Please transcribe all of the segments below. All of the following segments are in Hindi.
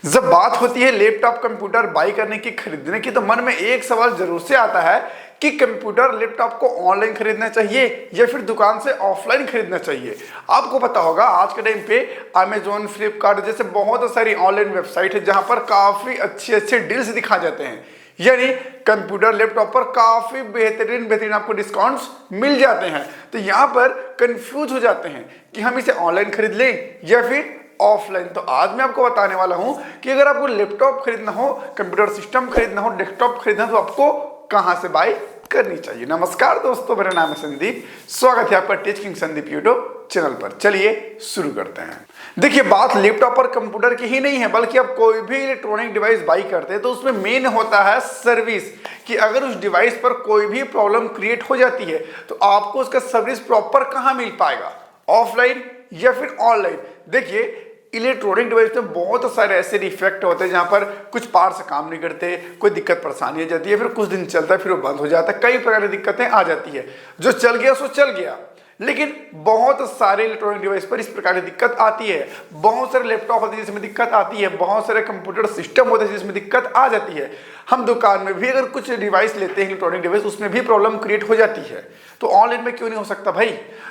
जब बात होती है लैपटॉप कंप्यूटर बाई करने की, खरीदने की, तो मन में एक सवाल जरूर से आता है कि कंप्यूटर लैपटॉप को ऑनलाइन खरीदना चाहिए या फिर दुकान से ऑफलाइन खरीदना चाहिए। आपको पता होगा आज के टाइम पे अमेजोन, फ्लिपकार्ट जैसे बहुत सारी ऑनलाइन वेबसाइट है जहां पर काफी अच्छे अच्छे डील्स दिखा जाते हैं, यानी कंप्यूटर लैपटॉप पर काफी बेहतरीन आपको डिस्काउंट्स मिल जाते हैं। तो यहाँ पर कंफ्यूज हो जाते हैं कि हम इसे ऑनलाइन खरीद लें या फिर ऑफलाइन। तो आज मैं आपको बताने वाला हूं कि अगर आपको लैपटॉप खरीदना हो, कंप्यूटर सिस्टम खरीदना हो, डेस्कटॉप खरीदना हो, तो आपको कहां से बाय करनी चाहिए। नमस्कार दोस्तों, मेरा नाम है संदीप, स्वागत है आपका tech king Sandeep YouTube channel पर। चलिए शुरू करते हैं। देखिए, बात लैपटॉप और कंप्यूटर की ही नहीं है, बल्कि आप कोई भी इलेक्ट्रॉनिक डिवाइस बाई करते हैं तो उसमें मेन होता है सर्विस, कि अगर उस डिवाइस पर कोई भी प्रॉब्लम क्रिएट हो जाती है तो आपको उसका सर्विस प्रॉपर कहां मिल पाएगा, ऑफलाइन या फिर ऑनलाइन। देखिए, इलेक्ट्रॉनिक डिवाइस में बहुत सारे ऐसे डिफेक्ट होते हैं जहां पर कुछ पार्ट्स काम नहीं करते, कोई दिक्कत परेशानी आ जाती है, फिर कुछ दिन चलता है फिर वो बंद हो जाता है, कई प्रकार की दिक्कतें आ जाती है। जो चल गया सो चल गया, लेकिन बहुत सारे इलेक्ट्रॉनिक डिवाइस पर इस प्रकार की दिक्कत आती है। बहुत सारे लैपटॉप होते हैं जिसमें दिक्कत आती है, बहुत सारे कंप्यूटर सिस्टम होते हैं जिसमें दिक्कत आ जाती है। हम दुकान में भी अगर कुछ डिवाइस लेते हैं इलेक्ट्रॉनिक डिवाइस, उसमें भी प्रॉब्लम क्रिएट हो जाती है, तो ऑनलाइन में क्यों नहीं हो सकता भाई।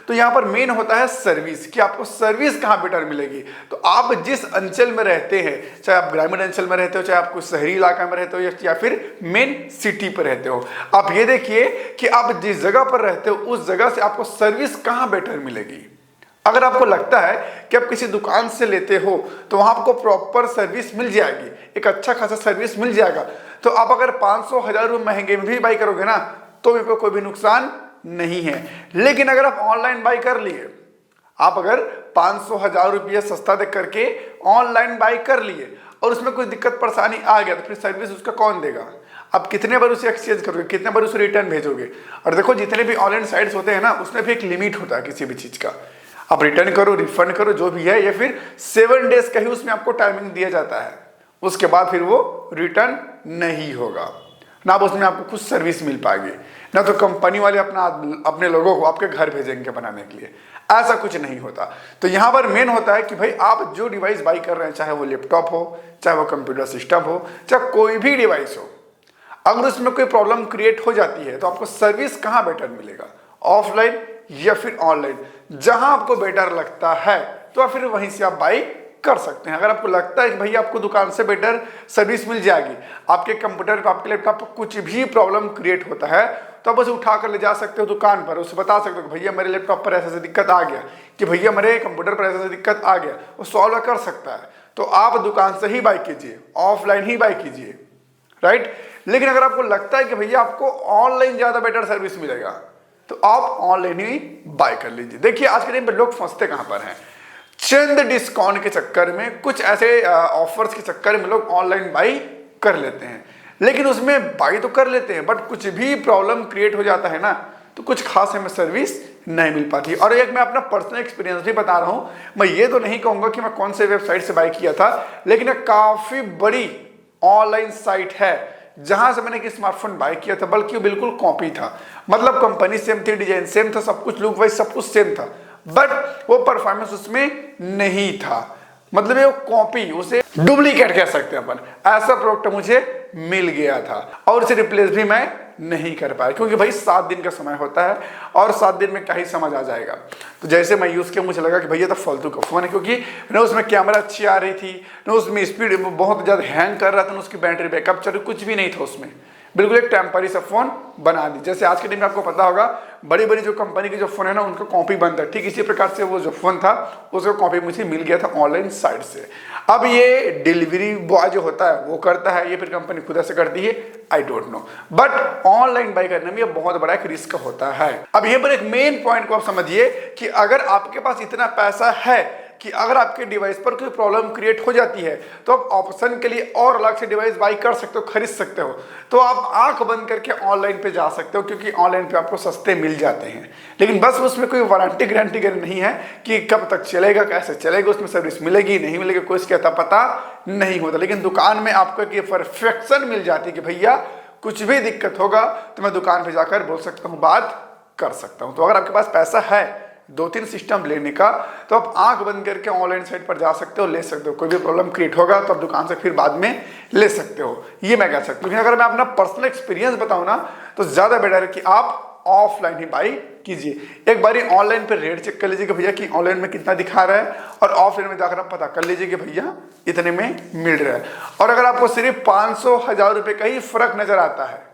तो यहाँ पर मेन होता है सर्विस, कि आपको सर्विस कहाँ बेटर मिलेगी। तो आप जिस अंचल में रहते हैं, चाहे आप ग्रामीण अंचल में रहते हो, चाहे आप कोई शहरी इलाका में रहते हो या फिर मेन सिटी पर रहते हो, आप ये देखिए कि आप जिस जगह पर रहते हो उस जगह से आपको सर्विस कहाँ बेटर मिलेगी। अगर आपको लगता है कि आप किसी दुकान से लेते हो तो वहां आपको प्रॉपर सर्विस मिल जाएगी, एक अच्छा खासा सर्विस मिल जाएगा, तो आप अगर 500-1000 रुपये महंगे में भी बाई करोगे ना तो भी कोई भी नुकसान नहीं है। लेकिन अगर आप ऑनलाइन बाई कर लिए, आप अगर 500-1000 रुपये सस्ता देख करके ऑनलाइन बाई कर लिए और उसमें कोई दिक्कत परेशानी आ गया तो फिर सर्विस उसका कौन देगा। आप कितने बार उसे एक्सचेंज करोगे, कितने बार उसे रिटर्न भेजोगे। और देखो, जितने भी ऑनलाइन साइट्स होते हैं ना, उसमें भी एक लिमिट होता है किसी भी चीज का। आप रिटर्न करो, रिफंड करो, जो भी है, या फिर 7 डेज का ही उसमें आपको टाइमिंग दिया जाता है, उसके बाद फिर वो रिटर्न नहीं होगा ना। उसमें आपको कुछ सर्विस मिल पाएगी ना, तो कंपनी वाले अपने लोगों को आपके घर भेजेंगे बनाने के लिए, ऐसा कुछ नहीं होता। तो यहाँ पर मेन होता है कि भाई आप जो डिवाइस बाई कर रहे हैं, चाहे वो लैपटॉप हो, चाहे वो कंप्यूटर सिस्टम हो, चाहे कोई भी डिवाइस हो, अगर उसमें कोई प्रॉब्लम क्रिएट हो जाती है तो आपको सर्विस कहाँ बेटर मिलेगा, ऑफलाइन या फिर ऑनलाइन। जहां आपको बेटर लगता है तो फिर वहीं से आप बाई कर सकते हैं। अगर आपको लगता है कि भैया आपको दुकान से बेटर सर्विस मिल जाएगी, आपके कंप्यूटर पर, आपके लैपटॉप पर कुछ भी प्रॉब्लम क्रिएट होता है तो आप उसे उठा कर ले जा सकते हो दुकान पर, उससे बता सकते हो कि भैया मेरे लैपटॉप पर ऐसे दिक्कत आ गया, कि भैया मेरे कंप्यूटर पर ऐसे दिक्कत आ गया, वो सॉल्व कर सकता है। तो आप दुकान से ही बाई कीजिए, ऑफलाइन ही बाई कीजिए, राइट। लेकिन अगर आपको लगता है कि भैया आपको ऑनलाइन ज्यादा बेटर सर्विस मिलेगा तो आप ऑनलाइन ही बाय कर लीजिए। देखिए, आज के टाइम पे लोग फंसते कहां पर हैं, चंद डिस्काउंट के चक्कर में, कुछ ऐसे ऑफर्स के चक्कर में लोग ऑनलाइन बाई कर लेते हैं। लेकिन उसमें बाई तो कर लेते हैं, बट कुछ भी प्रॉब्लम क्रिएट हो जाता है ना तो कुछ खास हमें सर्विस नहीं मिल पाती। और एक मैं अपना पर्सनल एक्सपीरियंस भी बता रहा हूं, मैं ये तो नहीं कहूंगा कि मैं कौन से वेबसाइट से बाई किया था, लेकिन एक काफी बड़ी ऑनलाइन साइट है जहां से मैंने एक स्मार्टफोन बाय किया था, बल्कि वो बिल्कुल कॉपी था। मतलब कंपनी सेम थी, डिजाइन सेम था, सब कुछ लुक वाइज सब कुछ सेम था, बट वो परफॉर्मेंस उसमें नहीं था। मतलब वो कॉपी, उसे डुप्लीकेट कह सकते हैं अपन, ऐसा प्रोडक्ट मुझे मिल गया था और उसे रिप्लेस भी मैं नहीं कर पाया, क्योंकि भाई 7 दिन का समय होता है और 7 दिन में क्या ही समझ आ जाएगा। तो जैसे मैं यूज किया, मुझे लगा कि भैया तो फालतू का फोन है, क्योंकि ना उसमें कैमरा अच्छी आ रही थी, ना उसमें स्पीड बहुत ज्यादा हैंग कर रहा था, ना उसकी बैटरी बैकअप चल, कुछ भी नहीं था उसमें, बिल्कुल एक टेम्पररी सा फोन बना दी। जैसे आज के दिन में आपको पता होगा बड़ी बड़ी जो कंपनी की जो फोन है ना उनका कॉपी बनता है, ठीक इसी प्रकार से वो जो फोन था उसका कॉपी मुझे मिल गया था ऑनलाइन साइट से। अब ये डिलीवरी बॉय जो होता है वो करता है, ये फिर कंपनी खुद से करती है, I don't know, but online buy करने में ये बहुत बड़ा एक रिस्क होता है। अब यहाँ पर एक मेन पॉइंट को आप समझिए कि अगर आपके पास इतना पैसा है कि अगर आपके डिवाइस पर कोई प्रॉब्लम क्रिएट हो जाती है तो आप ऑप्शन के लिए और अलग से डिवाइस बाई कर सकते हो, खरीद सकते हो, तो आप आंख बंद करके ऑनलाइन पे जा सकते हो, क्योंकि ऑनलाइन पे आपको सस्ते मिल जाते हैं। लेकिन बस उसमें कोई वारंटी गारंटी नहीं है कि कब तक चलेगा, कैसे चलेगा, उसमें सर्विस मिलेगी नहीं मिलेगी, कोई इसका अता पता नहीं होता। लेकिन दुकान में आपको एक परफेक्शन मिल जाती है कि भैया कुछ भी दिक्कत होगा तो मैं दुकान पर जाकर बोल सकता हूँ, बात कर सकता हूँ। तो अगर आपके पास पैसा है, 2-3 सिस्टम लेने का, तो आप आंख बंद करके ऑनलाइन साइट पर जा सकते हो, ले सकते हो। कोई भी प्रॉब्लम क्रिएट होगा तो आप दुकान से फिर बाद में ले सकते हो, ये मैं कह सकता हूँ। लेकिन अगर मैं अपना पर्सनल एक्सपीरियंस बताऊँ ना, तो ज़्यादा बेटर है कि आप ऑफलाइन ही बाई कीजिए। एक बारी ऑनलाइन पे रेट चेक कर लीजिए कि भैया कि ऑनलाइन में कितना दिखा रहा है, और ऑफलाइन में जाकर आप पता कर लीजिए कि भैया इतने में मिल रहा है। और अगर आपको सिर्फ 500-1000 रुपये का ही फर्क नजर आता है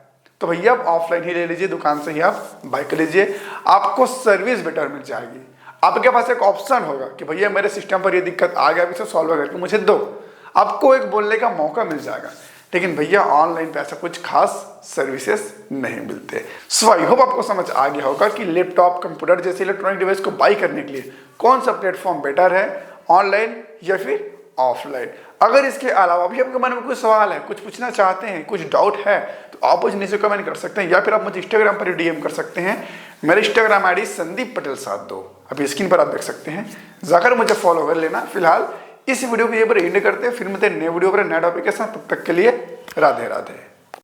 तो भैया आप ऑफलाइन ही ले लीजिए, दुकान से ही आप बाय कर लीजिए, आपको सर्विस बेटर मिल जाएगी। आपके पास एक ऑप्शन होगा कि भैया मेरे सिस्टम पर ये दिक्कत आ गया, इसे सॉल्व करके मुझे दो, आपको एक बोलने का मौका मिल जाएगा। लेकिन भैया ऑनलाइन पे ऐसा कुछ खास सर्विसेज नहीं मिलते। सो आई होप आपको समझ आ गया होगा कि लैपटॉप, कंप्यूटर जैसे इलेक्ट्रॉनिक डिवाइस को बाई करने के लिए कौन सा प्लेटफॉर्म बेटर है, ऑनलाइन या फिर ऑफलाइन। अगर इसके अलावा भी आपके मन में कोई सवाल है, कुछ पूछना चाहते हैं, कुछ डाउट है, तो आप मुझे नीचे कमेंट कर सकते हैं, या फिर आप मुझे इंस्टाग्राम पर डीएम कर सकते हैं। मेरे इंस्टाग्राम आईडी संदीप पटेल 72 अभी स्क्रीन पर आप देख सकते हैं, जाकर मुझे फॉलो कर लेना। फिलहाल इस वीडियो को ये पर एंड करते हैं, फिर मिलते हैं नए वीडियो पर नए टॉपिक के साथ। तब तक के लिए राधे राधे।